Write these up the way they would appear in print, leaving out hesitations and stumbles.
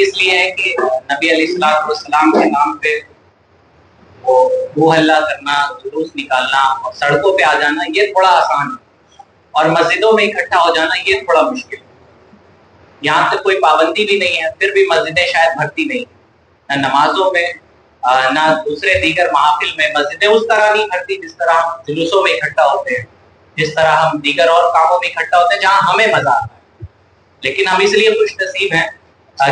اس لیے ہے کہ نبی علیہ السلام کے نام پہ وہ ہو ہلہ کرنا، جلوس نکالنا اور سڑکوں پہ آ جانا یہ تھوڑا آسان ہے، اور مسجدوں میں اکٹھا ہو جانا یہ تھوڑا مشکل ہے۔ یہاں تک کوئی پابندی بھی نہیں ہے، پھر بھی مسجدیں شاید بھرتی نہیں، نہ نمازوں میں نہ دوسرے دیگر محافل میں مسجدیں اس طرح نہیں بھرتی جس طرح ہم جلوسوں میں اکٹھا ہوتے ہیں، جس طرح ہم دیگر اور کاموں میں اکٹھا ہوتے ہیں جہاں ہمیں مزہ آتا ہے۔ لیکن ہم اس لیے خوش نصیب ہیں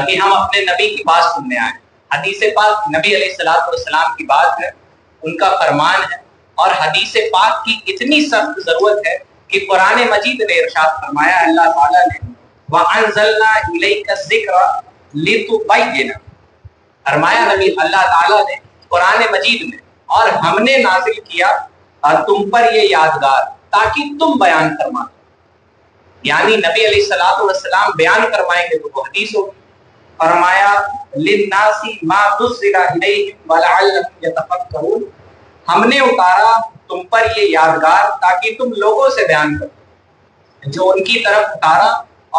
کہ ہم اپنے نبی کی بات سننے آئے۔ حدیث پاک نبی علیہ السلام کی بات ہے، ان کا فرمان ہے، اور حدیث پاک کی اتنی سخت ضرورت ہے کہ قرآن مجید نے ارشاد فرمایا، اللہ تعالیٰ نے وَأَنزَلْنَا إِلَيْكَ الذِّكْرَ لِتُبَيِّنَ، فرمایا نبی اللہ تعالیٰ نے قرآن مجید میں، اور ہم نے نازل کیا تم پر یہ یادگار تاکہ تم بیان فرما، یعنی نبی علیہ السلام بیان فرمائیں گے تو وہ حدیث ہوگی۔ فرمایا لِلنَّاسِ مَا نُزِّلَ إِلَيْهِمْ وَلَعَلَّهُمْ يَتَفَكَّرُونَ، ہم نے اتارا تم پر یہ یادگار تاکہ تم لوگوں سے بیان کرو، جو ان کی طرف اتارا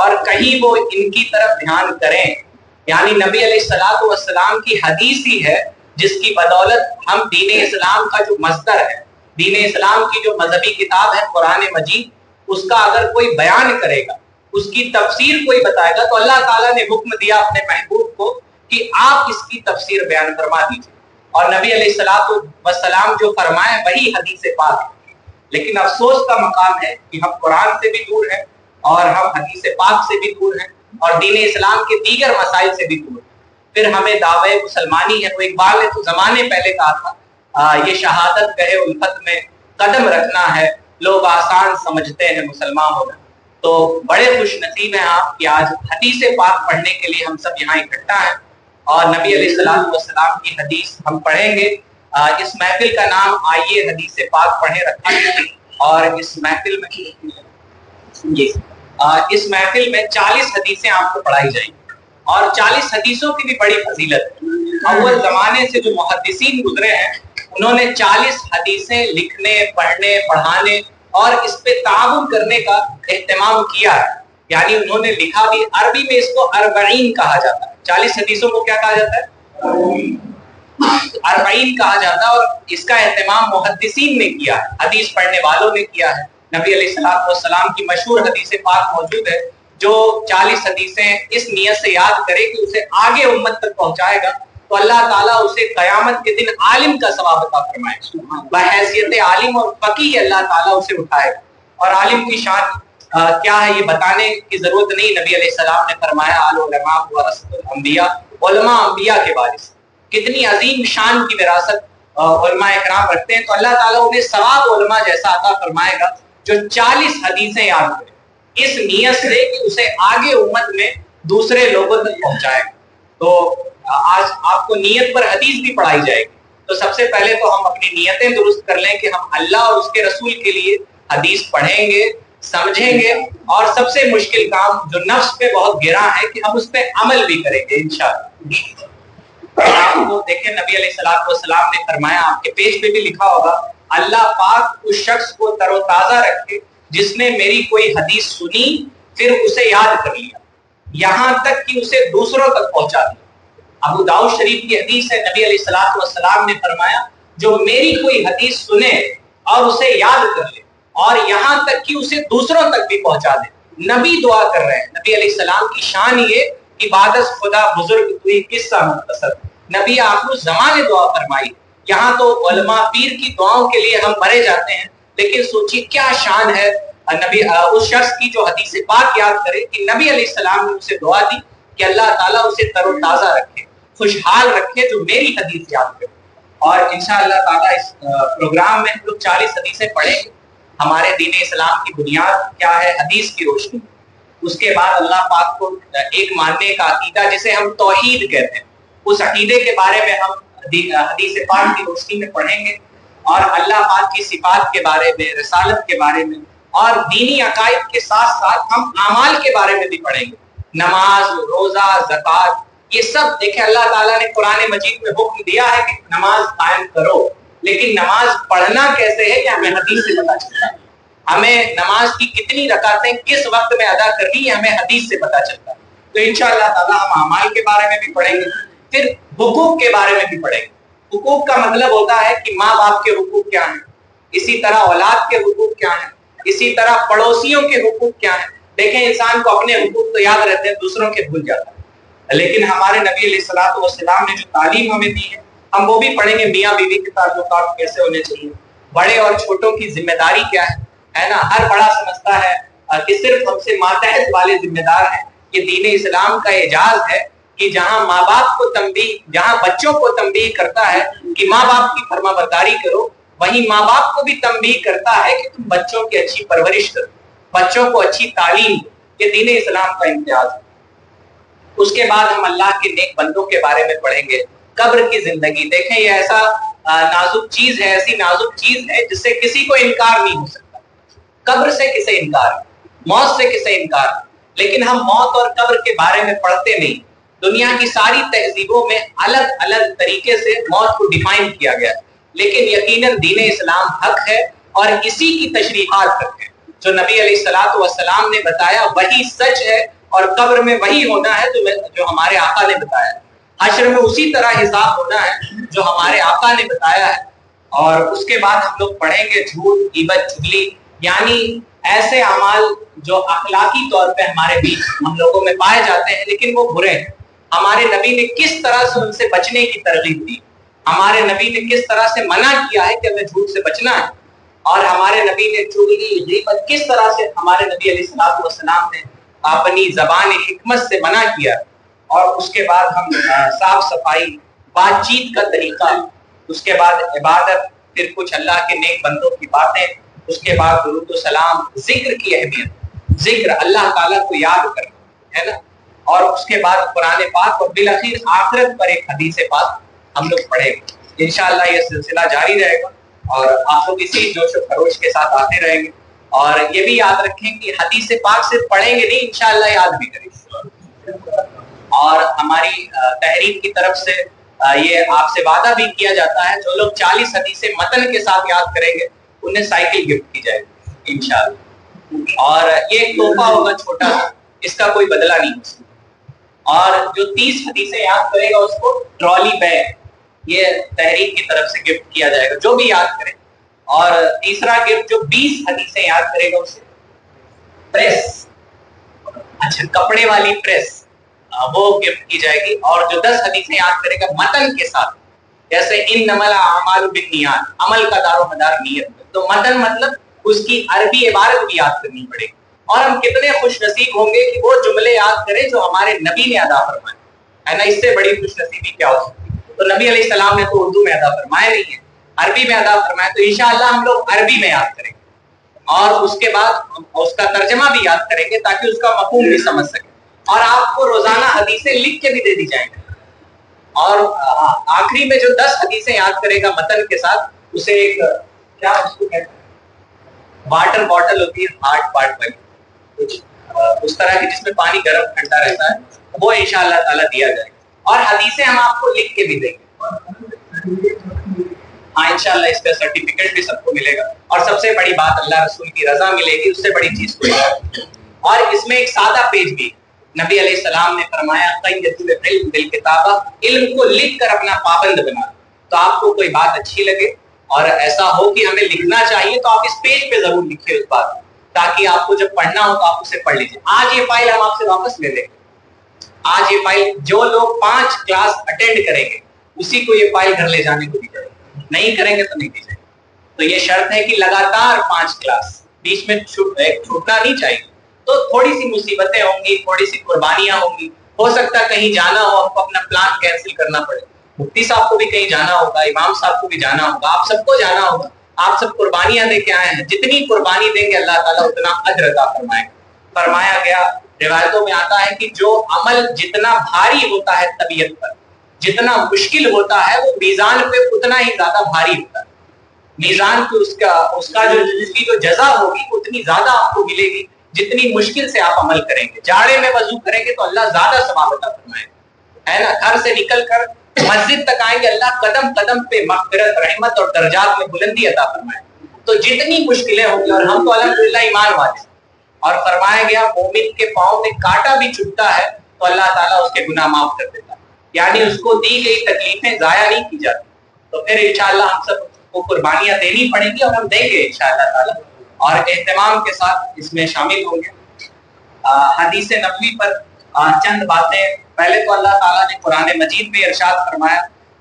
اور کہیں وہ ان کی طرف دھیان کریں، یعنی نبی علیہ السلام کی حدیث ہی ہے جس کی بدولت ہم دین اسلام کا جو مصدر ہے، دین اسلام کی جو مذہبی کتاب ہے قرآن مجید، اس کا اگر کوئی بیان کرے گا، اس کی تفسیر کوئی بتائے گا، تو اللہ تعالیٰ نے حکم دیا اپنے محبوب کو کہ آپ اس کی تفسیر بیان فرما دیجیے، اور نبی علیہ السلام جو فرمائے وہی حدیث پاک ہے۔ لیکن افسوس کا مقام ہے کہ ہم قرآن سے بھی دور ہیں، اور ہم حدیث پاک سے بھی دور ہیں، اور دین اسلام کے دیگر مسائل سے بھی دور ہیں۔ پھر ہمیں دعوے مسلمانی ہے، وہ اقبال نے تو زمانے پہلے کہا تھا، یہ شہادت گہے الفت میں قدم رکھنا ہے، لوگ آسان سمجھتے ہیں مسلمان ہونا۔ تو بڑے خوش نصیب ہیں آپ کہ آج حدیث پاک پڑھنے کے لیے ہم سب یہاں اکٹھا ہیں، اور نبی علیہ السلام کی حدیث ہم پڑھیں گے۔ اس محفل کا نام آئیے حدیث پاک پڑھیں رکھا ہے، اور اس محفل میں 40 حدیثیں آپ کو پڑھائی جائیں گی، اور 40 حدیثوں کی بھی بڑی فضیلت ہے۔ اول زمانے سے جو محدثین گزرے ہیں انہوں نے 40 حدیثیں لکھنے، پڑھنے، پڑھانے اور اس پہ تعاون کرنے کا اہتمام کیا ہے، یعنی انہوں نے لکھا بھی۔ عربی میں اس کو اربعین کہا جاتا ہے، 40 حدیثوں کو کیا کہا جاتا ہے؟ اربعین کہا جاتا ہے، اور اس کا اہتمام محدثین نے کیا ہے، حدیث پڑھنے والوں نے کیا ہے۔ نبی علیہ السلام کی مشہور حدیث پاک موجود ہے، جو 40 حدیثیں اس نیت سے یاد کرے کہ اسے آگے امت تک پہنچائے گا تو اللہ تعالیٰ اسے قیامت کے دن عالم کا ثواب عطا فرمائے، بحیثیت عالم اور فقیہ اللہ تعالیٰ اسے اٹھائے گا۔ اور عالم کی شان کیا ہے یہ بتانے کی ضرورت نہیں، نبی علیہ السلام نے فرمایا العلماء ورثۃ الانبیاء، علماء انبیاء کے وارث۔ کتنی عظیم شان کی وراثت علماء اکرام رکھتے ہیں، تو اللہ تعالیٰ انہیں ثواب علماء جیسا عطا فرمائے گا جو 40 حدیثیں یاد کرے اس نیت سے کہ اسے آگے امت میں دوسرے لوگوں تک پہنچائے گا۔ تو آج آپ کو نیت پر حدیث بھی پڑھائی جائے گی، تو سب سے پہلے تو ہم اپنی نیتیں درست کر لیں کہ ہم اللہ اور اس کے رسول کے لیے حدیث پڑھیں گے، سمجھیں گے، اور سب سے مشکل کام جو نفس پہ بہت گراں ہے کہ ہم اس پہ عمل بھی کریں گے انشاءاللہ۔ آپ کو دیکھیں نبی علیہ السلام نے فرمایا، آپ کے پیج پہ بھی لکھا ہوگا، اللہ پاک اس شخص کو تر و تازہ رکھے جس نے میری کوئی حدیث سنی پھر اسے یاد کر لیا، یہاں تک کہ اسے دوسروں تک پہنچا دیا۔ ابو داؤد شریف کی حدیث ہے، نبی علیہ السلام نے فرمایا جو میری کوئی حدیث سنے اور اسے یاد کر لے اور یہاں تک کہ اسے دوسروں تک بھی پہنچا دے، نبی دعا کر رہے ہیں۔ نبی علیہ السلام کی شان یہ کہ بعد از خدا بزرگ کوئی قصہ مختصر، نبی آخر الزمان نے دعا فرمائی۔ یہاں تو علماء پیر کی دعاؤں کے لیے ہم مرے جاتے ہیں، لیکن سوچیے کیا شان ہے نبی اس شخص کی جو حدیث پاک یاد کرے کہ نبی علیہ السلام نے اسے دعا دی کہ اللہ تعالیٰ اسے تر و تازہ رکھے، خوشحال رکھے جو میری حدیث یاد کرے۔ اور انشاءاللہ تعالیٰ اس پروگرام میں ہم لوگ 40 حدیثیں پڑھیں گے۔ ہمارے دین اسلام کی بنیاد کیا ہے؟ حدیث کی روشنی۔ اس کے بعد اللہ پاک کو ایک ماننے کا عقیدہ جسے ہم توحید کہتے ہیں، اس عقیدے کے بارے میں ہم حدیث پاک کی روشنی میں پڑھیں گے، اور اللہ پاک کی صفات کے بارے میں، رسالت کے بارے میں، اور دینی عقائد کے ساتھ ساتھ ہم اعمال کے بارے میں بھی پڑھیں گے، نماز، روزہ، زکوٰۃ، یہ سب دیکھیں اللہ تعالیٰ نے قرآن مجید میں حکم دیا ہے کہ نماز قائم کرو، لیکن نماز پڑھنا کیسے ہے یہ ہمیں حدیث سے پتہ چلتا ہے۔ ہمیں نماز کی کتنی رکعتیں کس وقت میں ادا کرنی ہے ہمیں حدیث سے پتہ چلتا ہے۔ تو انشاءاللہ تعالیٰ ہم اعمال کے بارے میں بھی پڑھیں گے، پھر حقوق کے بارے میں بھی پڑھیں گے۔ حقوق کا مطلب ہوتا ہے کہ ماں باپ کے حقوق کیا ہیں، اسی طرح اولاد کے حقوق کیا ہیں، اسی طرح پڑوسیوں کے حقوق کیا ہیں۔ دیکھیں انسان کو اپنے حقوق تو یاد رہتے ہیں، دوسروں کے بھول جاتا ہے، لیکن ہمارے نبی علیہ الصلوۃ والسلام نے جو تعلیم ہمیں دی ہے ہم وہ بھی پڑھیں گے۔ میاں بیوی کے تعلقات کیسے ہونے چاہیے، بڑے اور چھوٹوں کی ذمہ داری کیا ہے نا۔ ہر بڑا سمجھتا ہے کہ صرف ہم سے ماتحت والے ذمہ دار ہیں۔ یہ دین اسلام کا اعجاز ہے کہ جہاں ماں باپ کو تنبیہ، جہاں بچوں کو تنبیہ کرتا ہے کہ ماں باپ کی فرما برداری کرو، وہیں ماں باپ کو بھی تنبیہ کرتا ہے کہ تم بچوں کی اچھی پرورش کرو، بچوں کو اچھی تعلیم دو۔ یہ دین اسلام کا امتیاز ہے۔ اس کے بعد ہم اللہ کے نیک بندوں کے بارے میں پڑھیں گے۔ قبر کی زندگی، دیکھیں یہ ایسا نازک چیز ہے، ایسی نازک چیز ہے جس سے کسی کو انکار نہیں ہو سکتا۔ قبر سے کسے انکار ہے، موت سے کسے انکار ہے، لیکن ہم موت اور قبر کے بارے میں پڑھتے نہیں۔ دنیا کی ساری تہذیبوں میں الگ الگ طریقے سے موت کو ڈیفائن کیا گیا ہے، لیکن یقیناً دین اسلام حق ہے اور اسی کی تشریحات حق ہے۔ جو نبی علیہ الصلوۃ والسلام نے بتایا وہی سچ ہے، اور قبر میں وہی ہونا ہے جو ہمارے آقا نے بتایا ہے۔ حشر میں اسی طرح حساب ہونا ہے جو ہمارے آقا نے بتایا ہے۔ اور اس کے بعد ہم لوگ پڑھیں گے جھوٹ، غیبت، چغلی، یعنی ایسے اعمال جو اخلاقی طور پہ ہمارے بیچ ہم لوگوں میں پائے جاتے ہیں لیکن وہ برے ہیں۔ ہمارے نبی نے کس طرح سے ان سے بچنے کی ترغیب دی، ہمارے نبی نے کس طرح سے منع کیا ہے کہ ہمیں جھوٹ سے بچنا ہے، اور ہمارے نبی نے چغلی، غیبت کس طرح سے ہمارے نبی علیہ الصلوۃ والسلام نے اپنی زبان حکمت سے منع کیا۔ اور اس کے بعد ہم صاف صفائی، بات چیت کا طریقہ، اس کے بعد عبادت، پھر کچھ اللہ کے نیک بندوں کی باتیں، اس کے بعد درود و سلام، ذکر کی اہمیت، ذکر اللہ تعالیٰ کو یاد کرنا ہے نا، اور اس کے بعد قرآن پاک، اور بالآخر آخرت پر ایک حدیث پاک ہم لوگ پڑھیں گے۔ انشاءاللہ یہ سلسلہ جاری رہے گا اور آپ لوگ اسی جوش و خروش کے ساتھ آتے رہیں گے، اور یہ بھی یاد رکھیں کہ حدیث پاک صرف پڑھیں گے نہیں، انشاءاللہ یاد بھی کریں گے۔ اور ہماری تحریک کی طرف سے یہ آپ سے وعدہ بھی کیا جاتا ہے، جو لوگ 40 حدیثیں متن کے ساتھ یاد کریں گے انہیں سائیکل گفٹ کی جائے گی انشاءاللہ، اور یہ ایک تحفہ ہوگا چھوٹا سا، اس کا کوئی بدلہ نہیں ہو سکتا۔ اور جو 30 حدیثیں یاد کرے گا اس کو ٹرالی بیگ یہ تحریک کی طرف سے گفٹ کیا جائے گا، جو بھی یاد کرے۔ اور تیسرا گفٹ جو 20 حدیثیں یاد کرے گا اسے پریس، اچھا کپڑے والی پریس، وہ گفٹ کی جائے گی۔ اور جو 10 حدیثیں یاد کرے گا متن کے ساتھ، جیسے انما الاعمال بالنیات، عمل کا دار و مدار نیت، تو متن مطلب اس کی عربی عبارت بھی یاد کرنی پڑے گی۔ اور ہم کتنے خوش نصیب ہوں گے کہ وہ جملے یاد کریں جو ہمارے نبی نے ادا فرمائے، ہے نا، اس سے بڑی خوش نصیبی کیا ہو سکتی ہے۔ تو نبی علیہ السلام نے تو اردو میں ادا فرمائے نہیں ہے، عربی میں ادا فرمائے، تو انشاءاللہ ہم لوگ عربی میں یاد کریں گے، اور اس کے بعد اس کا ترجمہ بھی یاد کریں گے تاکہ اس کا مفہوم بھی سمجھ سکیں۔ اور آپ کو روزانہ حدیثیں لکھ کے بھی دے دی جائیں گے، اور آخری میں جو 10 حدیثیں یاد کرے گا متن کے ساتھ، اسے ایک کیا اس کو کہتے ہیں، واٹر باٹل ہوتی ہے ہارڈ پارٹ والی، کچھ اس طرح کی جس میں پانی گرم ٹھنڈا رہتا ہے، وہ انشاءاللہ تعالیٰ دیا جائے گا۔ اور حدیثیں ہم آپ کو لکھ کے بھی دیں گے، ہاں انشاءاللہ اس کا سرٹیفکیٹ بھی سب کو ملے گا۔ اور سب سے بڑی بات اللہ رسول کی رضا ملے گی، اس سے بڑی چیز کوئی نہیں۔ اور اس میں ایک سادہ پیج بھی، نبی علیہ السلام نے فرمایا قید العلم بالکتابہ، علم کو لکھ کر اپنا پابند بنا۔ تو آپ کو کوئی بات اچھی لگے اور ایسا ہو کہ ہمیں لکھنا چاہیے تو آپ اس پیج پہ ضرور لکھیے اس بات، تاکہ آپ کو جب پڑھنا ہو تو آپ اسے پڑھ لیجیے۔ آج یہ فائل ہم آپ سے واپس لے لیں گے، آج یہ فائل جو لوگ 5 کلاس اٹینڈ کریں گے اسی کو یہ فائل گھر لے جانے کو دی جائے گی، نہیں کریں گے تو نہیں دی جائے گی۔ تو یہ شرط ہے کہ لگاتار 5 کلاس، بیچ میں چھوٹنا نہیں چاہیے۔ تو تھوڑی سی مصیبتیں ہوں گی، تھوڑی سی قربانیاں ہوں گی، ہو سکتا ہے کہیں جانا ہو، ہم کو اپنا پلان کینسل کرنا پڑے، مفتی صاحب کو بھی کہیں جانا ہوگا، امام صاحب کو بھی جانا ہوگا، آپ سب کو جانا ہوگا، آپ سب قربانیاں دے کے آئے ہیں، جتنی قربانی دیں گے اللہ تعالیٰ اتنا اجر عطا فرمائے گا۔ فرمایا گیا، روایتوں میں آتا ہے کہ جو عمل جتنا بھاری ہوتا ہے طبیعت پر، جتنا مشکل ہوتا ہے، وہ میزان پہ اتنا ہی زیادہ بھاری ہوتا ہے۔ میزان پہ اس کا جو جزا ہوگی اتنی زیادہ آپ کو ملے گی جتنی مشکل سے آپ عمل کریں گے۔ جاڑے میں وضو کریں گے تو اللہ زیادہ ثواب عطا فرمائے گا، ہے نا۔ گھر سے نکل کر مسجد تک آئیں گے، اللہ قدم قدم پہ مغفرت، رحمت اور درجات میں بلندی عطا فرمائے گا۔ تو جتنی مشکلیں ہوں گی، اور ہم تو الحمدللہ ایمان والے، اور فرمایا گیا مومن کے پاؤں میں کانٹا بھی چبھتا ہے تو اللہ تعالیٰ اس کے گناہ معاف کر دیتا، یعنی اس کو دی گئی تکلیفیں ضائع نہیں کی جاتی. تو پھر انشاءاللہ ہم سب کو قربانیاں دینی پڑیں گی اور ہم دیں گے انشاءاللہ تعالیٰ، اور اہتمام کے ساتھ اس میں شامل ہوں گے. حدیث نبوی پر چند باتیں. پہلے تو اللہ تعالیٰ نے قرآن مجید میں ارشاد فرمایا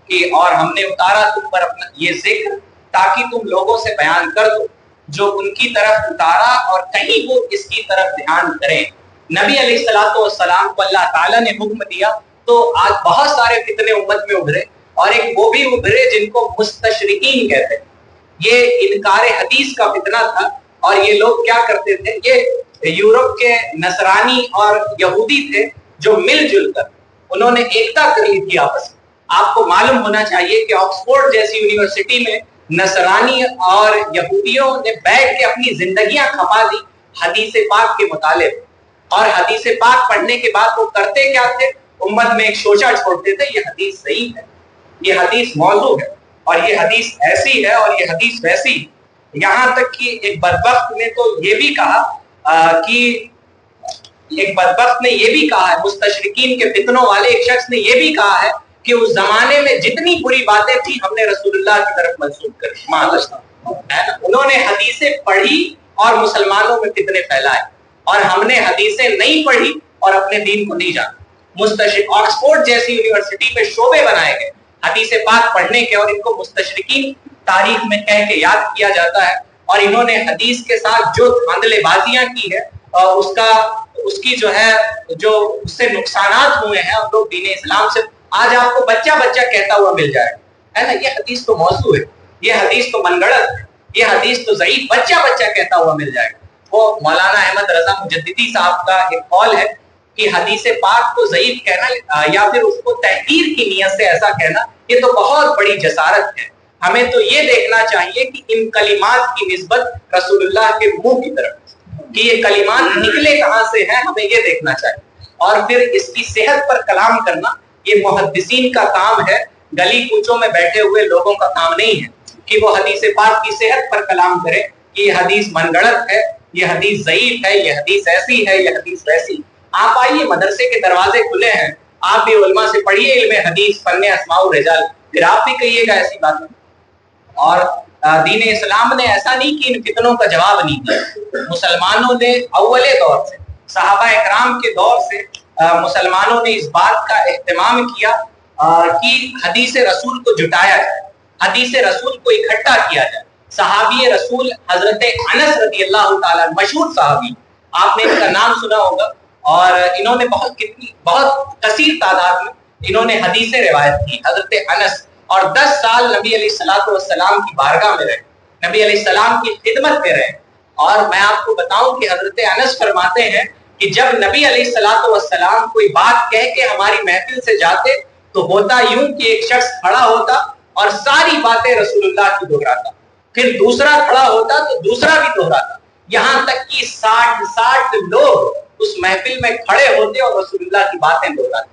کہ اور ہم نے اتارا تم پر اپنا یہ ذکر تاکہ تم لوگوں سے بیان کر دو جو ان کی طرف اتارا اور کہیں وہ اس کی طرف دھیان کریں. نبی علیہ الصلوۃ والسلام کو اللہ تعالیٰ نے حکم دیا تو آج بہت سارے فتنے امت میں ابھرے، اور ایک وہ بھی ابھرے جن کو مستشرقین کہتے ہیں. یہ انکار حدیث کا فتنہ تھا، اور یہ لوگ کیا کرتے تھے، یہ یورپ کے نصرانی اور یہودی تھے جو مل جل کر انہوں نے ایکتا کر لی تھی آپس میں. آپ کو معلوم ہونا چاہیے کہ آکسفورڈ جیسی یونیورسٹی میں نصرانی اور یہودیوں نے بیٹھ کے اپنی زندگیاں کھپا دی حدیث پاک کے مطالعے، اور حدیث پاک پڑھنے کے بعد وہ کرتے کیا تھے، امت میں ایک شوشہ چھوڑتے تھے، یہ حدیث صحیح ہے، یہ حدیث موضوع ہے، اور یہ حدیث ایسی ہے اور یہ حدیث ویسی. یہاں تک کہ ایک بدبخت نے تو یہ بھی کہا ہے مستشرقین کے فتنوں والے ایک شخص نے یہ بھی کہا ہے کہ اس زمانے میں جتنی بری باتیں تھیں ہم نے رسول اللہ کی طرف منسوب کری. انہوں نے حدیثیں پڑھی اور مسلمانوں میں فتنے پھیلائے، اور ہم نے حدیثیں نہیں پڑھی اور اپنے دین کو نہیں جانا. مستشرق آکسفورڈ جیسی یونیورسٹی میں شعبے بنائے گئے حدیث پاک پڑھنے کے، اور ان کو مستشرقین تاریخ میں کہہ کے یاد کیا جاتا ہے. اور انہوں نے حدیث کے ساتھ جو دھاندلے بازیاں کی ہے، اس کی جو ہے جو اس سے نقصانات ہوئے ہیں، اور لوگ دین اسلام سے آج آپ کو بچہ بچہ کہتا ہوا مل جائے ہے نا، یہ حدیث تو موضوع ہے، یہ حدیث تو من گڑت ہے، یہ حدیث تو ضعیف، بچہ بچہ کہتا ہوا مل جائے گا. وہ مولانا احمد رضا مجددی صاحب کا ایک قول ہے کہ حدیث پاک کو ضعیف کہنا یا پھر اس کو تحقیر کی نیت سے ایسا کہنا، یہ تو بہت بڑی جسارت ہے. ہمیں تو یہ دیکھنا چاہیے کہ ان کلمات کی نسبت رسول اللہ کے منہ کی طرف، کہ یہ کلمات نکلے کہاں سے ہیں، ہمیں یہ دیکھنا چاہیے. اور پھر اس کی صحت پر کلام کرنا یہ محدثین کا کام ہے، گلی کوچوں میں بیٹھے ہوئے لوگوں کا کام نہیں ہے کہ وہ حدیث پاک کی صحت پر کلام کرے کہ یہ حدیث من گڑت ہے، یہ حدیث ضعیف ہے، یہ حدیث ایسی ہے، یہ حدیث ویسی. آپ آئیے، مدرسے کے دروازے کھلے ہیں، آپ بھی علماء سے پڑھیے علم حدیث، فن اسماء الرجال، پھر آپ بھی کہیے گا ایسی باتیں. اور دین اسلام نے ایسا نہیں کہ ان فتنوں کا جواب نہیں دیا. مسلمانوں نے اولے دور سے، صحابہ اکرام کے دور سے مسلمانوں نے اس بات کا اہتمام کیا کہ حدیث رسول کو جٹایا جائے، حدیث رسول کو اکٹھا کیا جائے. صحابی رسول حضرت انس رضی اللہ تعالیٰ، مشہور صحابی، آپ نے ان کا نام سنا ہوگا، اور انہوں نے بہت کثیر تعداد میں انہوں نے حدیثیں روایت کی. حضرت انس، اور 10 سال نبی علیہ الصلوۃ والسلام کی بارگاہ میں رہے، نبی علیہ السلام کی خدمت میں رہے. اور میں آپ کو بتاؤں کہ حضرت انس فرماتے ہیں کہ جب نبی علیہ الصلوۃ والسلام کوئی بات کہہ کے ہماری محفل سے جاتے تو ہوتا یوں کہ ایک شخص کھڑا ہوتا اور ساری باتیں رسول اللہ کی دہراتا، پھر دوسرا کھڑا ہوتا تو دوسرا بھی دہراتا، یہاں تک کہ 60 لوگ اس محفل میں کھڑے ہوتے اور رسول اللہ کی باتیں دہراتے.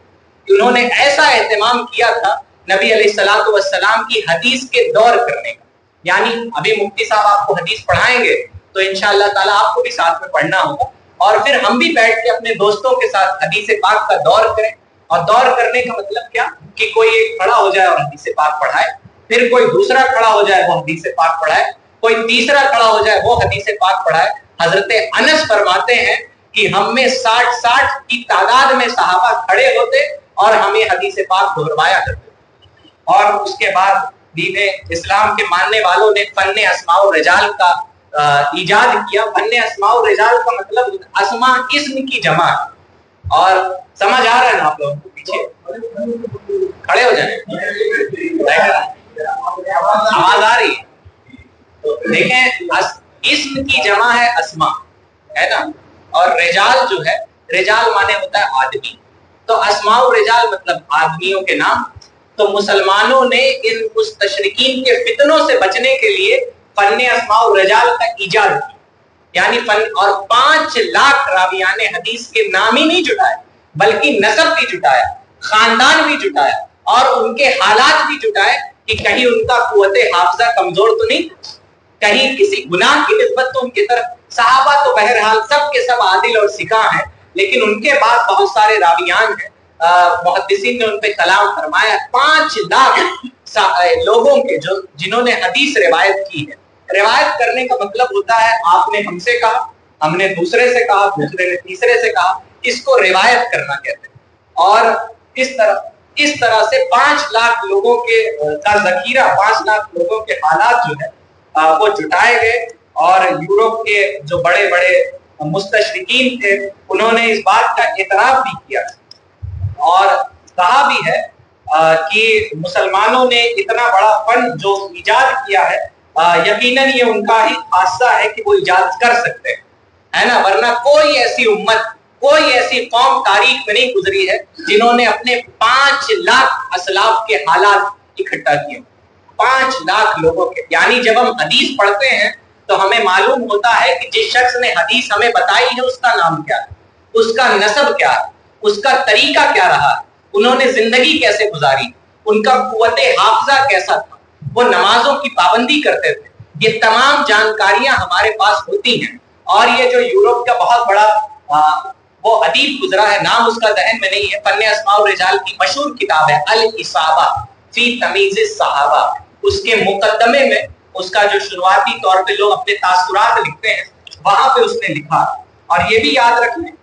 انہوں نے ایسا اہتمام کیا تھا نبی علیہ الصلوۃ والسلام کی حدیث کے دور کرنے کا. یعنی ابھی مفتی صاحب آپ کو حدیث پڑھائیں گے تو انشاءاللہ تعالیٰ آپ کو بھی ساتھ میں پڑھنا ہوگا، اور پھر ہم بھی بیٹھ کے اپنے دوستوں کے ساتھ حدیث پاک کا دور کریں. اور دور کرنے کا مطلب کیا کہ کوئی ایک کھڑا ہو جائے اور حدیث پاک پڑھائے، پھر کوئی دوسرا کھڑا ہو جائے وہ حدیث پاک پڑھائے، کوئی تیسرا کھڑا ہو جائے وہ حدیث پاک پڑھائے. حضرت انس فرماتے ہیں کہ ہم میں 60 کی تعداد میں صحابہ کھڑے ہوتے اور ہمیں حدیث پاک دہروایا کرتے. اور اس کے بعد دین اسلام کے ماننے والوں نے فن اسماء الرجال کا ایجاد کیا. فن اسماء الرجال کا مطلب اسماء اسم کی جمع. اور سمجھ آ رہا ہے نا آپ لوگوں کو؟ پیچھے کھڑے ہو جائیں، آواز آ رہی ہے تو دیکھیں، اسم کی جمع ہے اسماء، ہے نا، اور رجال جو ہے، رجال مانے ہوتا ہے آدمی، تو اسماء الرجال مطلب آدمیوں کے نام. تو مسلمانوں نے ان مستشرقین کے فتنوں سے بچنے کے لیے فن اسماء الرجال کا ایجاد کیا. یعنی اور 5 لاکھ راویان حدیث کے نام ہی نہیں جٹائے بلکہ نسب بھی جٹایا، خاندان بھی جٹایا، اور ان کے حالات بھی جٹائے کہ کہیں ان کا قوت حافظہ کمزور تو نہیں، کہیں کسی گناہ کی نسبت تو ان کی طرف. صحابہ تو بہرحال سب کے سب عادل اور سکھا ہیں، لیکن ان کے بعد بہت سارے راویان ہیں، محدثین نے ان پہ کلام فرمایا. 5 لاکھ لوگوں کے جنہوں نے حدیث روایت کی ہے. روایت کرنے کا مطلب ہوتا ہے آپ نے ہم سے کہا، ہم نے دوسرے سے کہا، دوسرے نے تیسرے سے کہا، اس کو روایت کرنا کہتے ہیں. اور اس طرح سے 5 لاکھ لوگوں کے کا ذخیرہ، 5 لاکھ لوگوں کے حالات جو ہے وہ جٹائے گئے. اور یورپ کے جو بڑے بڑے مستشرقین تھے انہوں نے اس بات کا اعتراف بھی کیا اور کہا بھی ہے کہ مسلمانوں نے اتنا بڑا فن جو ایجاد کیا ہے یقیناً یہ ان کا ہی خاصہ ہے کہ وہ ایجاد کر سکتے ہیں، ہے نا. ورنہ کوئی ایسی امت، کوئی ایسی قوم تاریخ میں نہیں گزری ہے جنہوں نے اپنے 5 لاکھ اسلاف کے حالات اکٹھا کیے. 5 لاکھ لوگوں کے، یعنی جب ہم حدیث پڑھتے ہیں تو ہمیں معلوم ہوتا ہے کہ جس شخص نے حدیث ہمیں بتائی ہے اس کا نام کیا ہے، اس کا نسب کیا ہے، اس کا طریقہ کیا رہا، انہوں نے زندگی کیسے گزاری، ان کا قوت حافظہ کیسا تھا، وہ نمازوں کی پابندی کرتے تھے. یہ تمام جانکاریاں ہمارے پاس ہوتی ہیں. اور یہ جو یورپ کا بہت بڑا وہ ادیب گزرا ہے، نام اس کا ذہن میں نہیں ہے، فن اسماء الرجال کی مشہور کتاب ہے الاصابہ فی تمیز الصحابہ. اس کے مقدمے میں اس کا جو شروعاتی طور پہ لوگ اپنے تاثرات لکھتے ہیں وہاں پہ اس نے لکھا. اور یہ بھی یاد رکھ لیں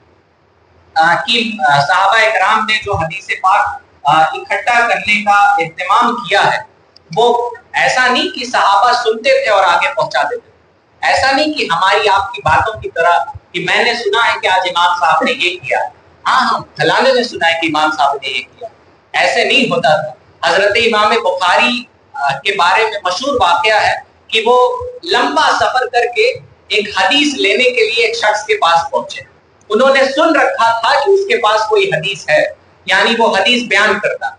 کہ صحابہ اکرام نے جو حدیث پاک اکٹھا کرنے کا اہتمام کیا ہے وہ ایسا نہیں کہ صحابہ سنتے تھے اور آگے پہنچا دیتے تھے. ایسا نہیں کہ ہماری آپ کی باتوں کی طرح کہ میں نے سنا ہے کہ آج امام صاحب نے یہ کیا، ہاں فلانے نے سنا ہے کہ امام صاحب نے یہ کیا. ایسے نہیں ہوتا تھا. حضرت امام بخاری کے بارے میں مشہور واقعہ ہے کہ وہ لمبا سفر کر کے ایک حدیث لینے کے لیے ایک شخص کے پاس پہنچے. انہوں نے سن رکھا تھا کہ اس کے پاس کوئی حدیث ہے، یعنی وہ حدیث بیان کرتا.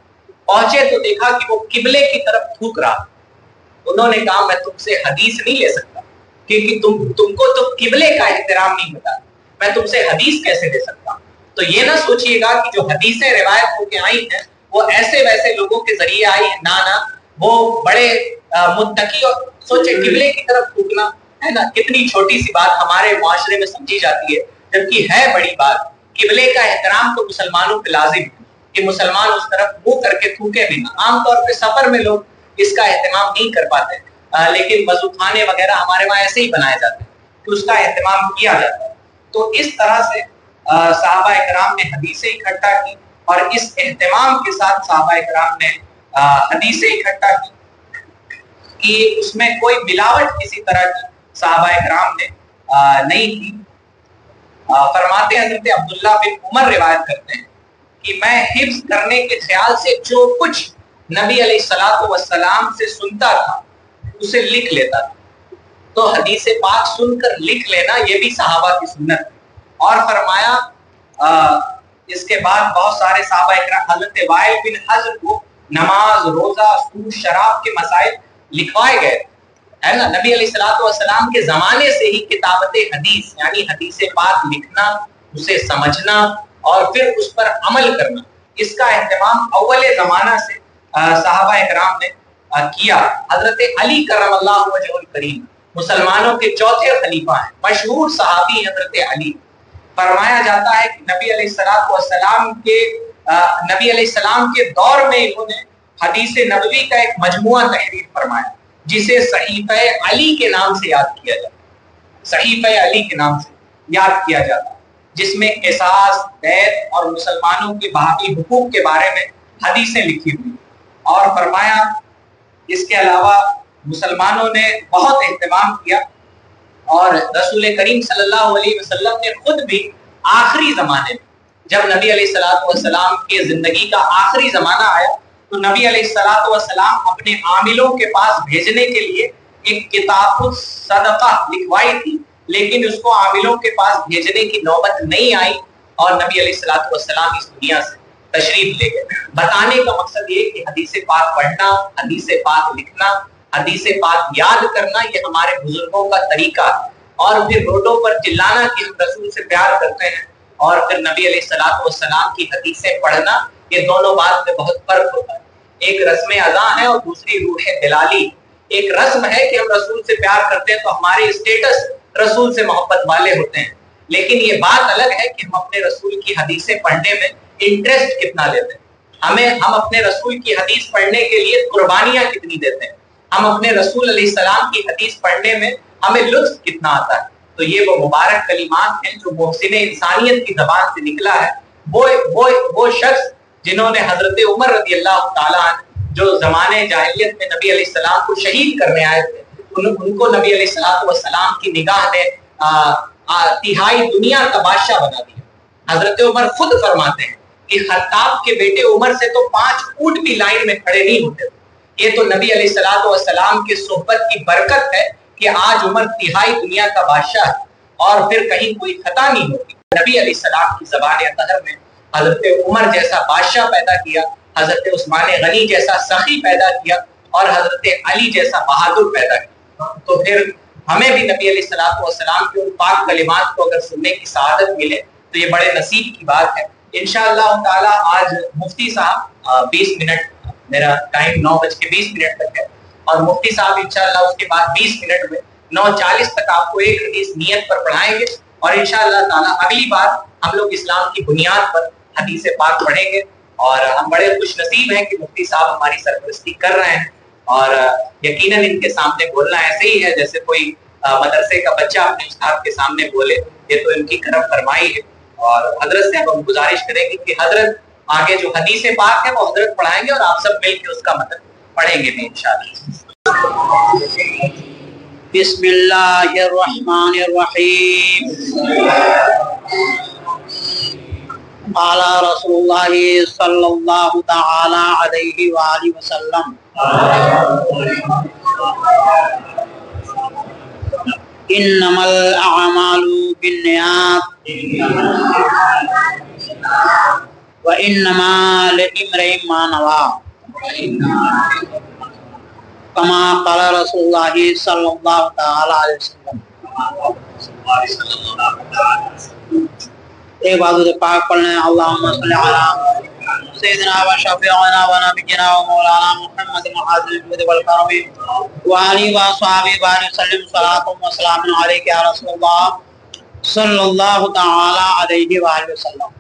پہنچے تو دیکھا کہ وہ قبلے کی طرف تھوک رہا. انہوں نے کہا میں تم سے حدیث نہیں لے سکتا کیونکہ تم کو تو قبلے کا احترام نہیں بتا، میں تم سے حدیث کیسے لے سکتا. تو یہ نہ سوچئے گا کہ جو حدیثیں روایت ہو کے آئی ہیں وہ ایسے ویسے لوگوں کے ذریعے آئی ہیں، نہ وہ بڑے متقی. اور سوچے قبلے کی طرف تھوکنا ہے نا، کتنی چھوٹی سی بات ہمارے معاشرے میں سمجھی جاتی ہے جبکہ ہے بڑی بات. قبلے کا احترام تو مسلمانوں پہ لازم ہے کہ مسلمان اس طرف منہ کر کے تھوکے بھی. عام طور پہ سفر میں لوگ اس کا اہتمام نہیں کر پاتے، لیکن وضو خانے وغیرہ ہمارے وہاں ایسے ہی بنائے جاتے ہیں کہ اس کا اہتمام کیا جاتا ہے. تو اس طرح سے صحابہ اکرام نے حدیثیں اکٹھا کی اور اس اہتمام کے ساتھ صحابہ اکرام نے حدیثیں اکٹھا کی کہ اس میں کوئی ملاوٹ کسی طرح کی صحابہ اکرام نے نہیں کی. فرماتے ہیں حضرت عبداللہ بن عمر روایت کرتے ہیں کہ میں حفظ کرنے کے خیال سے جو کچھ نبی علیہ الصلوۃ والسلام سے سنتا تھا اسے لکھ لیتا تھا. تو حدیث پاک سن کر لکھ لینا یہ بھی صحابہ کی سنت ہے. اور فرمایا اس کے بعد بہت سارے صحابہ اکرام، حضرت وائل بن حجر کو نماز، روزہ، سود، شراب کے مسائل لکھوائے گئے، ہے نا. نبی علیہ الصلوۃ والسلام کے زمانے سے ہی کتابت حدیث یعنی حدیث پاک لکھنا، اسے سمجھنا اور پھر اس پر عمل کرنا، اس کا اہتمام اول زمانہ سے صحابہ اکرام نے کیا. حضرت علی کرم اللہ وجہ الکریم مسلمانوں کے چوتھے خلیفہ ہیں، مشہور صحابی حضرت علی. فرمایا جاتا ہے کہ نبی علیہ السلام کے دور میں انہوں نے حدیث نبوی کا ایک مجموعہ تحریر فرمایا جسے صحیفہ علی کے نام سے یاد کیا جاتا ہے. صحیفہ علی کے نام سے یاد کیا جاتا ہے، جس میں قصاص، بیعت اور مسلمانوں کے بھائی حقوق کے بارے میں حدیثیں لکھی ہوئی. اور فرمایا اس کے علاوہ مسلمانوں نے بہت اہتمام کیا اور رسول کریم صلی اللہ علیہ وسلم نے خود بھی آخری زمانے میں جب نبی علیہ الصلوۃ والسلام کی زندگی کا آخری زمانہ آیا تو نبی علیہ الصلوۃ والسلام اپنے عاملوں کے پاس بھیجنے کے لیے ایک کتاب الصدقہ لکھوائی تھی، لیکن اس کو عاملوں کے پاس بھیجنے کی نوبت نہیں آئی اور نبی علیہ الصلوۃ والسلام اس دنیا سے تشریف لے گئے. بتانے کا مقصد یہ کہ حدیث پاک پڑھنا، حدیث پاک لکھنا، حدیث پاک یاد کرنا یہ ہمارے بزرگوں کا طریقہ ہے. اور پھر روڈوں پر چلانا کہ ہم رسول سے پیار کرتے ہیں اور پھر نبی علیہ الصلوۃ والسلام کی حدیثیں پڑھنا، یہ دونوں بات میں بہت فرق ہوتا ہے. ایک رسم ادا ہے اور دوسری روح دلالی. ایک رسم ہے کہ ہم رسول سے پیار کرتے ہیں تو ہمارے اسٹیٹس رسول سے محبت والے ہوتے ہیں، لیکن یہ بات الگ ہے کہ ہم اپنے رسول کی حدیثیں پڑھنے میں انٹرسٹ کتنا لیتے ہیں، ہم اپنے رسول کی حدیث پڑھنے کے لیے قربانیاں کتنی دیتے ہیں، ہم اپنے رسول علیہ السلام کی حدیث پڑھنے میں ہمیں لطف کتنا آتا ہے۔ تو یہ وہ مبارک کلمات ہیں جو محسن انسانیت کی زبان سے نکلا ہے، وہ شخص جنہوں نے حضرت عمر رضی اللہ تعالیٰ عنہ جو زمانے جاہلیت میں نبی علیہ السلام کو شہید کرنے آئے تھے، ان کو نبی علیہ السلام کی نگاہ نے تہائی دنیا کا بادشاہ بنا دیا۔ حضرت عمر خود فرماتے ہیں کہ خطاب کے بیٹے عمر سے تو 5 فٹ بھی لائن میں کھڑے نہیں ہوتے تھے۔ یہ تو نبی علیہ السلام کی صحبت کی برکت ہے کہ آج عمر تہائی دنیا کا بادشاہ ہے اور پھر کہیں کوئی خطا نہیں ہوتی۔ نبی علیہ السلام کی زبان اطہر میں حضرت عمر جیسا بادشاہ پیدا کیا، حضرت عثمان غنی جیسا سخی پیدا کیا اور حضرت علی جیسا بہادر پیدا کیا۔ تو پھر ہمیں بھی نبی علیہ السلام کے ان پاک کلمات کو اگر سننے کی سعادت ملے تو یہ بڑے نصیب کی بات ہے۔ انشاءاللہ تعالی آج مفتی صاحب 20 منٹ، میرا ٹائم 9:20 تک ہے، اور مفتی صاحب انشاءاللہ اس کے بعد 20 منٹ میں 9:40 تک آپ کو ایک حدیث نیت پر پڑھائیں گے، اور انشاءاللہ تعالی اگلی بار ہم لوگ اسلام کی بنیاد پر حدیث پاک پڑھیں گے۔ اور ہم بڑے خوش نصیب ہیں کہ مفتی صاحب ہماری سرپرستی کر رہے ہیں، اور یقیناً ان کے سامنے بولنا ایسے ہی ہے جیسے کوئی مدرسے کا بچہ اپنے استاد کے سامنے بولے، یہ تو ان کی کرم فرمائی ہے۔ اور حضرت سے ہم گزارش کریں گے کہ حضرت آگے جو حدیث پاک ہے وہ حضرت پڑھائیں گے، اور آپ سب مل کے اس کا مطلب پڑھیں گے بھی انشاءاللہ۔ بسم اللہ الرحمن الرحیم۔ قال رسول اللہ صلی اللہ تعالی علیہ وآلہ وسلم انما الاعمال بالنیات وانما لامرئ ما نوى کما قال رسول اللہ صلی اللہ تعالی علیہ وسلم۔ ایک بات پاک پڑھنے ہیں۔ اللہم صلی علی سیدنا و شفیعنا و نبینا و مولانا محمد حاضر الجود والکرم وآلہ و صحابہ بارک وسلم صلاۃ و سلام علیک یا رسول اللہ صلی اللہ تعالی علیہ وآلہ وسلم۔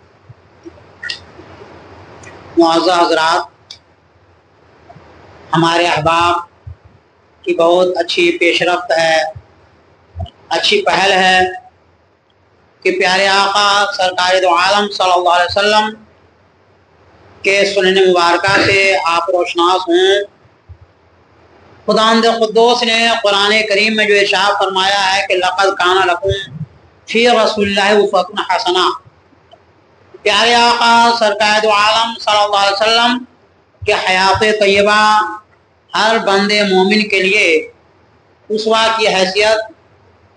معزز حضرات، ہمارے احباب کی بہت اچھی پیش رفت ہے، اچھی پہل ہے کہ پیارے آقا سرکار دو عالم صلی اللہ علیہ وسلم کے سنن مبارکہ سے آپ روشناس ہوں۔ خداوند قدوس نے قرآن کریم میں جو ارشاد فرمایا ہے کہ لقد کان لکم فی رسول اللہ اسوۃ حسنہ، پیارے آقا سرکار دو عالم صلی اللہ علیہ وسلم کے حیات طیبہ ہر بندے مومن کے لیے اسوہ کی حیثیت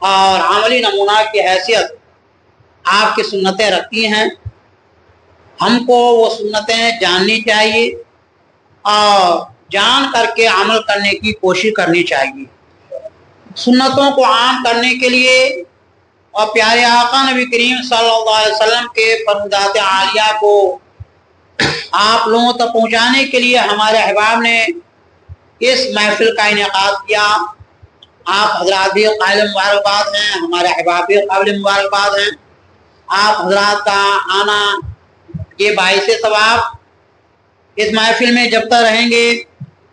اور عملی نمونہ کی حیثیت آپ کی سنتیں رکھتی ہیں۔ ہم کو وہ سنتیں جاننی چاہیے اور جان کر کے عمل کرنے کی کوشش کرنی چاہیے۔ سنتوں کو عام کرنے کے لیے اور پیارے آقا نبی کریم صلی اللہ علیہ وسلم کے فرمودات عالیہ کو آپ لوگوں تک پہنچانے کے لیے ہمارے احباب نے اس محفل کا انعقاد کیا۔ آپ حضرات بھی قابل مبارکباد ہیں، ہمارے احباب بھی قابل مبارکباد ہیں۔ آپ حضرات کا آنا یہ باعث ثواب، اس محفل میں جب تک رہیں گے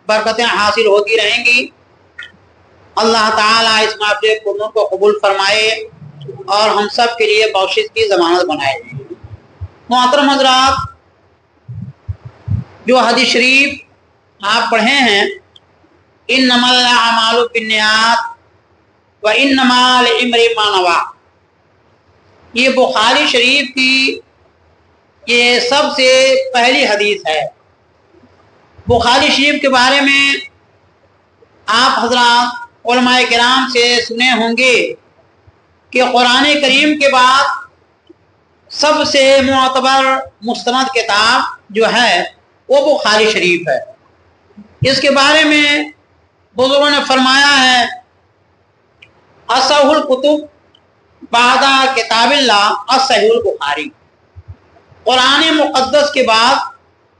برکتیں حاصل ہوتی رہیں گی۔ اللہ تعالیٰ اس محفل کو قبول فرمائے اور ہم سب کے لیے بخشش کی ضمانت بنائے۔ محترم حضرات، جو حدیث شریف آپ پڑھے ہیں انما الاعمال بالنیات وانما لامرئ ما نوى، یہ بخاری شریف کی یہ سب سے پہلی حدیث ہے۔ بخاری شریف کے بارے میں آپ حضرات علماء کرام سے سنے ہوں گے کہ قرآن کریم کے بعد سب سے معتبر مستند کتاب جو ہے وہ بخاری شریف ہے۔ اس کے بارے میں بزرگوں نے فرمایا ہے اصح الکتب بعد کتاب اللہ الصحیح البخاری، قرآن مقدس کے بعد،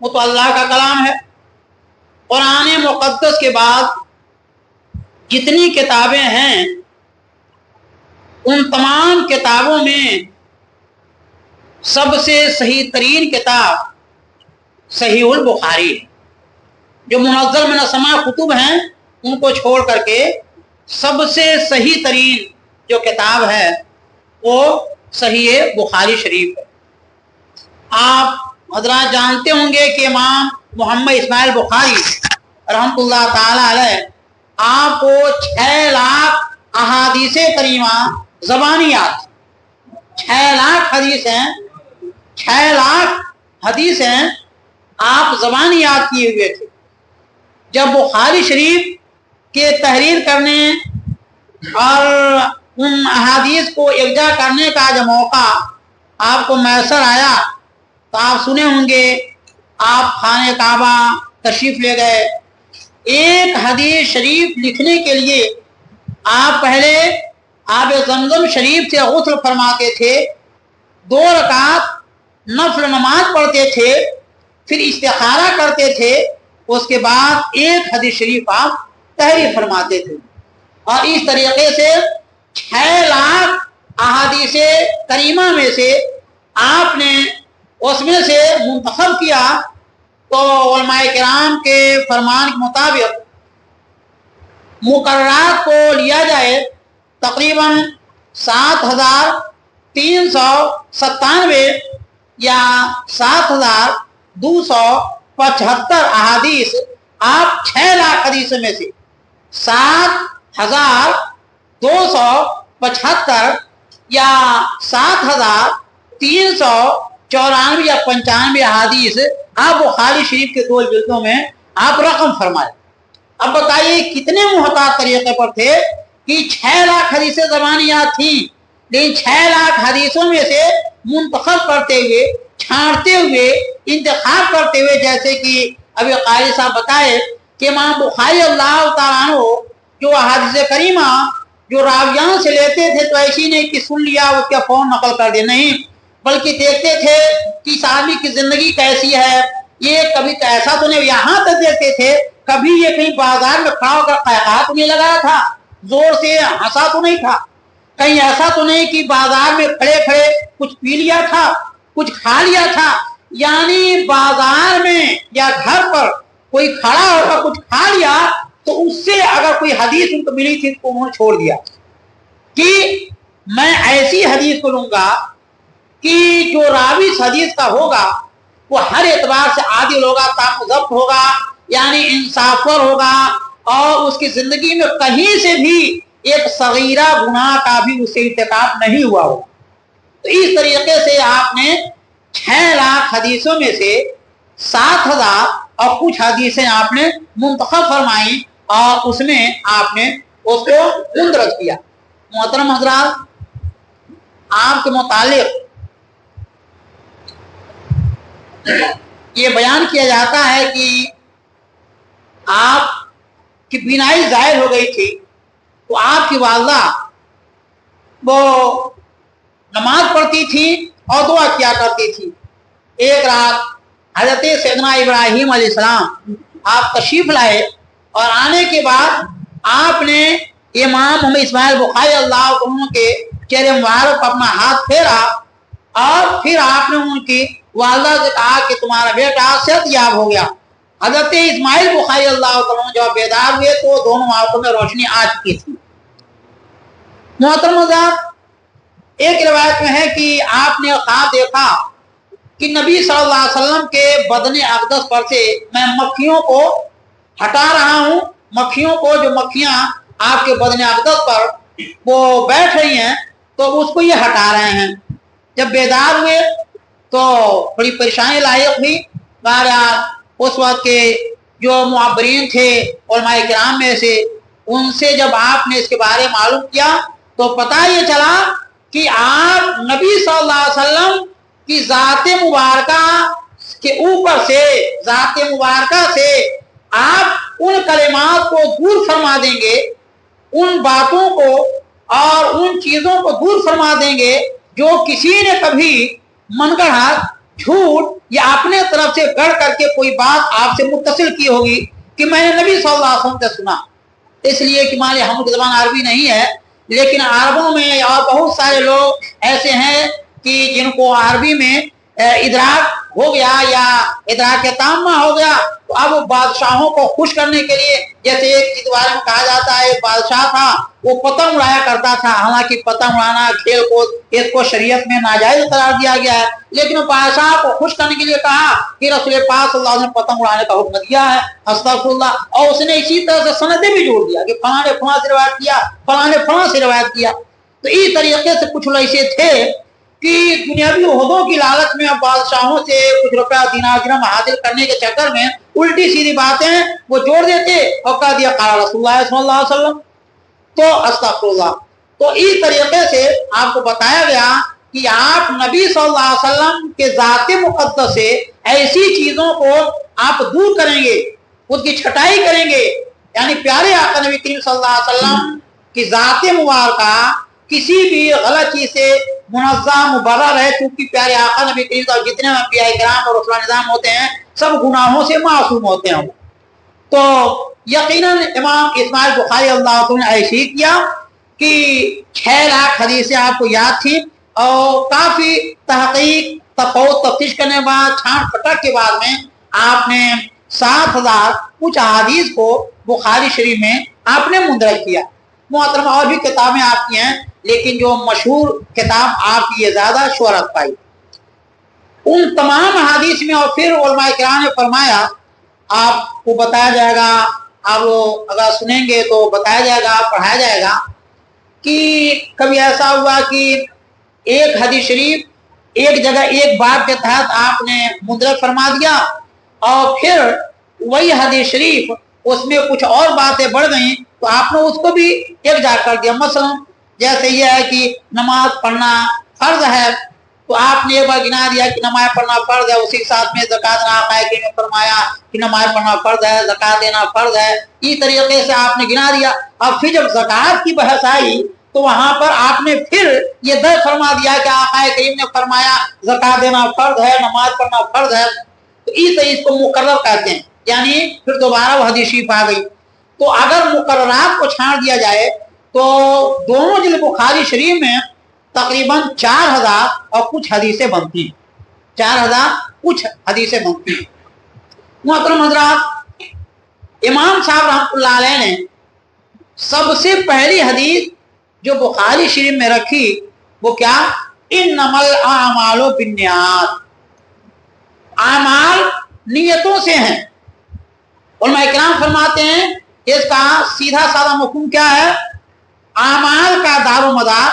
وہ تو اللہ کا کلام ہے، قرآن مقدس کے بعد جتنی کتابیں ہیں ان تمام کتابوں میں سب سے صحیح ترین کتاب صحیح البخاری ہے۔ جو منزل من السماء کتب ہیں ان کو چھوڑ کر کے سب سے صحیح ترین جو کتاب ہے وہ صحیح بخاری شریف ہے۔ آپ حضرات جانتے ہوں گے کہ امام محمد اسماعیل بخاری رحمۃ اللہ تعالی علیہ آپ کو 6 لاکھ احادیث کریمہ زبانی یاد، 6 لاکھ حدیث ہیں، 6 لاکھ حدیث ہیں آپ زبانی یاد کیے ہوئے تھے۔ جب بخاری شریف کے تحریر کرنے اور ان احادیث کو یکجا کرنے کا جو موقع آپ کو میسر آیا تو آپ سنے ہوں گے آپ خانہ کعبہ تشریف لے گئے۔ ایک حدیث شریف لکھنے کے لیے آپ پہلے آب زمزم شریف سے غسل فرماتے تھے، 2 رکعت نفل نماز پڑھتے تھے، پھر استخارہ کرتے تھے، اس کے بعد ایک حدیث شریف آپ تحریر فرماتے تھے۔ اور اس طریقے سے 6 لاکھ احادیث کریمہ میں سے آپ نے اس میں سے منتخب کیا تو علماء کرام کے فرمان کے مطابق مقررات کو لیا جائے تقریباً 7,397 یا 7,275 احادیث آپ 6 لاکھ حدیث میں سے 7,275 یا 7,394 یا 95 احادیث آپ بخاری شریف کے 2 جلدوں میں آپ رقم فرمائے۔ اب بتائیے کتنے محتاط طریقے پر تھے کہ 6 لاکھ حدیثیں زبانیات تھیں، لیکن 6 لاکھ حدیثوں میں سے منتخب کرتے ہوئے، چھانٹتے ہوئے، انتخاب کرتے ہوئے، جیسے کہ ابھی قاری صاحب بتائے کہ امام بخاری اللہ تعالیٰ عنہ جو احادیث کریمہ جو راویان سے لیتے تھے تو ایسی نہیں کہ سن لیا اس کا فون نقل کر دیا، نہیں، بلکہ دیکھتے تھے کہ اس آدمی کی زندگی کیسی ہے، یہ کبھی ایسا تو نہیں، یہاں تک دیکھتے تھے کبھی یہ کہیں بازار میں کھڑا ہو کر قہقہہ تو نہیں لگایا تھا، زور سے ہنسا تو نہیں تھا، کہیں ایسا تو نہیں کہ بازار میں کھڑے کھڑے کچھ پی لیا تھا، کچھ کھا لیا تھا، یعنی بازار میں یا گھر پر کوئی کھڑا ہو کر کچھ کھا لیا تو اس سے اگر کوئی حدیث ان کو ملی تھی تو انہوں نے چھوڑ دیا کہ میں ایسی حدیث کو لوں گا کہ جو راوی اس حدیث کا ہوگا وہ ہر اعتبار سے عادل ہوگا، ضبط ہوگا، یعنی انصافور ہوگا، اور اس کی زندگی میں کہیں سے بھی ایک صغیرہ گناہ کا بھی اسے ارتکاب نہیں ہوا ہو۔ تو اس طریقے سے آپ نے 6 لاکھ حدیثوں میں سے 7,000 اور کچھ حدیثیں آپ نے منتخب فرمائی اور اس میں آپ نے اس کو مندرج کیا۔ محترم حضرات، آپ کے متعلق یہ بیان کیا جاتا ہے کہ آپ کی بینائی ظاہر ہو گئی تھی تو آپ کی والدہ وہ نماز پڑھتی تھی اور دعا کیا کرتی تھی۔ ایک رات حضرت سیدنا ابراہیم علیہ السلام آپ تشریف لائے اور آنے کے بعد آپ نے امام محمد اسماعیل بخاری اللہ عنہ کے چہرے مبارک پر اپنا ہاتھ پھیرا اور پھر آپ نے ان کی والدہ سے کہا کہ تمہارا بیٹا صحت یاب ہو گیا۔ حضرت اسماعیل بخاری اللہ عنہ جب بیدار ہوئے تو دونوں آنکھوں میں روشنی آ چکی تھی۔ محترم حضرات، ایک روایت میں ہے کہ آپ نے خواب دیکھا کہ نبی صلی اللہ علیہ وسلم کے بدن اقدس پر سے میں مکھیوں کو ہٹا رہا ہوں، مکھیوں کو، جو مکھیاں آپ کے بدن اقدس پر وہ بیٹھ رہی ہیں تو اس کو یہ ہٹا رہے ہیں۔ جب بیدار ہوئے تو بڑی پریشانی لاحق ہوئی۔ بہرحال اس وقت کے جو معبرین تھے علماء کرام میں سے، ان سے جب آپ نے اس کے بارے معلوم کیا تو پتہ یہ چلا کہ آپ نبی صلی اللہ علیہ وسلم کی ذات مبارکہ کے اوپر سے، ذات مبارکہ سے آپ ان کلمات کو دور فرما دیں گے، ان باتوں کو اور ان چیزوں کو دور فرما دیں گے جو کسی نے کبھی من گڑھا، جھوٹ یا اپنے طرف سے گڑھ کر کے کوئی بات آپ سے متصل کی ہوگی کہ میں نے نبی صلی اللہ علیہ وسلم سے سنا۔ اس لیے کہ ہماری زبان عربی نہیں ہے، لیکن عربوں میں اور بہت سارے لوگ ایسے ہیں کہ جن کو عربی میں ادراک ہو گیا یا ادراک تامہ ہو گیا، تو اب وہ بادشاہوں کو خوش کرنے کے لیے، جیسے ایک چیز بارے میں کہا جاتا ہے ایک بادشاہ تھا وہ پتنگ اڑایا کرتا تھا، حالانکہ پتنگ اڑانا کھیل کود اس کو شریعت میں ناجائز قرار دیا گیا ہے، لیکن بادشاہ کو خوش کرنے کے لیے کہا کہ رسول پاک صلی اللہ علیہ وسلم نے پتنگ اڑانے کا حکم دیا ہے، استغفر اللہ، اور اس نے اسی طرح سے سندیں بھی جوڑ دیا کہ فلاں نے فلاں سے روایت کیا، فلاں نے فلاں سے روایت کیا۔ تو اس طریقے سے کچھ لوگ ایسے تھے کہ دنیاوی عہدوں کی لالچ میں بادشاہوں سے کچھ روپیہ دینار درہم حاصل کرنے کے چکر میں الٹی سیدھی باتیں وہ جوڑ دیتے اور کہہ دیا قال رسول اللہ صلی اللہ علیہ وسلم، تو استغفر اللہ۔ تو اس طریقے سے آپ کو بتایا گیا کہ آپ نبی صلی اللہ علیہ وسلم کے ذات مقدس سے ایسی چیزوں کو آپ دور کریں گے، اس کی چھٹائی کریں گے، یعنی پیارے آقا نبی کریم صلی اللہ علیہ وسلم کی ذات مبارکہ کسی بھی غلط چیز سے منزہ مبرر ہے، کیونکہ پیارے آقا نبی کریم صلی اللہ علیہ وسلم جتنے انبیاء کرام اور رسول نظام ہوتے ہیں سب گناہوں سے معصوم ہوتے ہیں۔ تو یقیناً امام اسماعیل بخاری اللہ عنہ نے ایسے ہی کیا کہ 6 لاکھ حدیثیں آپ کو یاد تھی، اور کافی تحقیق تفتیش کرنے کے بعد چھانٹ پھٹک کے بعد میں آپ نے 7,000 کچھ احادیث کو بخاری شریف میں آپ نے مندرج کیا۔ محترم اور بھی کتابیں آپ کی ہیں، لیکن جو مشہور کتاب آپ کی یہ زیادہ شہرت پائی۔ ان تمام احادیث میں اور پھر علماء کرام نے فرمایا، آپ کو بتایا جائے گا، آپ اگر سنیں گے تو بتایا جائے گا، پڑھایا جائے گا کہ کبھی ایسا ہوا کہ ایک حدیث شریف ایک جگہ ایک باب کے تحت آپ نے مندرج فرما دیا، اور پھر وہی حدیث شریف اس میں کچھ اور باتیں بڑھ گئیں تو آپ نے اس کو بھی ایک جا کر دیا۔ مثلا جیسے یہ ہے کہ نماز پڑھنا فرض ہے، تو آپ نے ایک بار گنا دیا کہ نماز پڑھنا فرض ہے، اسی ساتھ میں زکوٰۃ نے فرمایا کہ نماز پڑھنا فرض ہے، زکوٰۃ دینا فرض ہے، اس طریقے سے آپ نے گنا دیا۔ اب پھر جب زکوٰۃ کی بحث آئی تو وہاں پر آپ نے پھر یہ درج فرما دیا کہ آقا کریم نے فرمایا زکوٰۃ دینا فرض ہے، نماز پڑھنا فرض ہے، تو اس کو مقرر کہتے ہیں، یعنی پھر دوبارہ وہ حدیث شریف آ گئی۔ تو اگر مقررات کو چھاڑ دیا جائے تو دونوں جلد بخاری شریف میں تقریباً 4,000 اور کچھ حدیثیں بنتی ہیں، 4,000 کچھ حدیثیں بنتی ہیں۔ محترم حضرات، امام صاحب رحمۃ اللہ علیہ نے سب سے پہلی حدیث جو بخاری شریف میں رکھی وہ کیا؟ انما الاعمال بالنیات، اعمال نیتوں سے ہیں۔ علماء کرام فرماتے ہیں اس کا سیدھا سادہ مفہوم کیا ہے؟ اعمال کا دار و مدار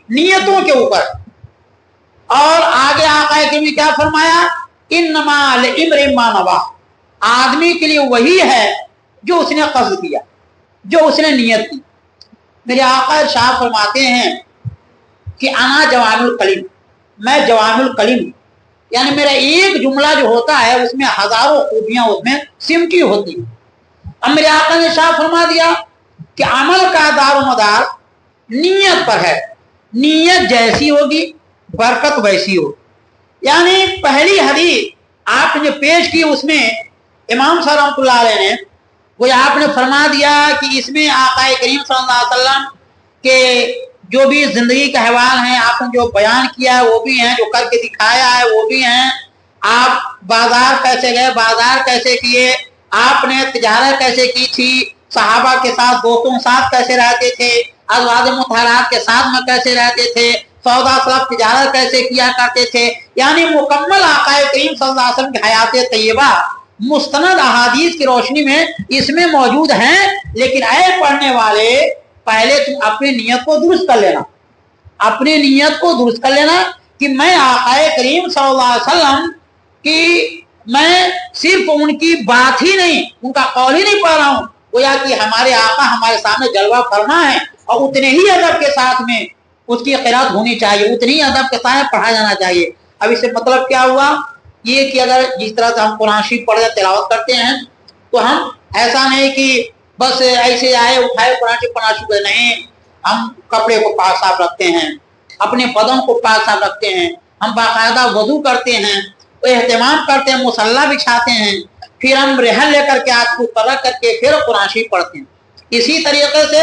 نیتوں کے اوپر۔ اور آگے آقا کریم نے کیا فرمایا؟ انما لامرئ ما نویٰ، آدمی کے لیے وہی ہے جو اس نے قصد کیا، جو اس نے نیت کی۔ میرے آقا ارشاد فرماتے ہیں کہ انا جوامع الکلم، میں جوامع الکلم، یعنی میرا ایک جملہ جو ہوتا ہے اس میں ہزاروں خوبیاں اس میں سمٹی ہوتی ہیں۔ اب میرے آقا نے ارشاد فرما دیا کہ عمل کا دار و مدار نیت پر ہے، نیت جیسی ہوگی برکت ویسی ہوگی۔ یعنی پہلی حدیث آپ نے پیش کی اس میں امام صاحب رحمۃ اللہ علیہ نے وہ آپ نے فرما دیا کہ اس میں آقا کریم صلی اللہ علیہ وسلم کے جو بھی زندگی کا احوال ہیں آپ نے جو بیان کیا ہے وہ بھی ہیں، جو کر کے دکھایا ہے وہ بھی ہیں۔ آپ بازار کیسے گئے، بازار کیسے کیے، آپ نے تجارت کیسے کی تھی، صحابہ کے ساتھ دوستوں کے ساتھ کیسے رہتے تھے، ازواج مطہرات کے ساتھ میں کیسے رہتے تھے، سودا سلف تجارت کیسے کیا کرتے تھے۔ یعنی مکمل آقا کریم صلی اللہ علیہ وسلم کی حیات طیبہ مستند احادیث کی روشنی میں اس میں موجود ہیں۔ لیکن اے پڑھنے والے، پہلے تم اپنی نیت کو درست کر لینا، اپنی نیت کو درست کر لینا کہ میں آقا کریم صلی اللہ علیہ وسلم کی میں صرف ان کی بات ہی نہیں، ان کا قول ہی نہیں پڑھ رہا ہوں، گویا کہ ہمارے آقا ہمارے سامنے جلوہ فرما ہے، اور اتنے ہی ادب کے ساتھ میں اس کی قرات ہونی چاہیے، اتنی ہی ادب کے ساتھ پڑھا جانا چاہیے۔ اب اس سے مطلب کیا ہوا؟ یہ کہ اگر جس طرح سے ہم قرآن شریف پڑھ تلاوت کرتے ہیں تو ہم ایسا نہیں کہ بس ایسے آئے اٹھائے قرآن شریف پڑھنا شروع کریں، نہیں، ہم کپڑے کو پاک صاف رکھتے ہیں، اپنے بدن کو پاک صاف رکھتے ہیں، ہم باقاعدہ وضو کرتے ہیں، اہتمام کرتے ہیں، مصلی بچھاتے ہیں، پھر ہم رحل لے کر کے آپ کو قرر کر کے پھر قرآن شریف پڑھتے ہیں۔ اسی طریقے سے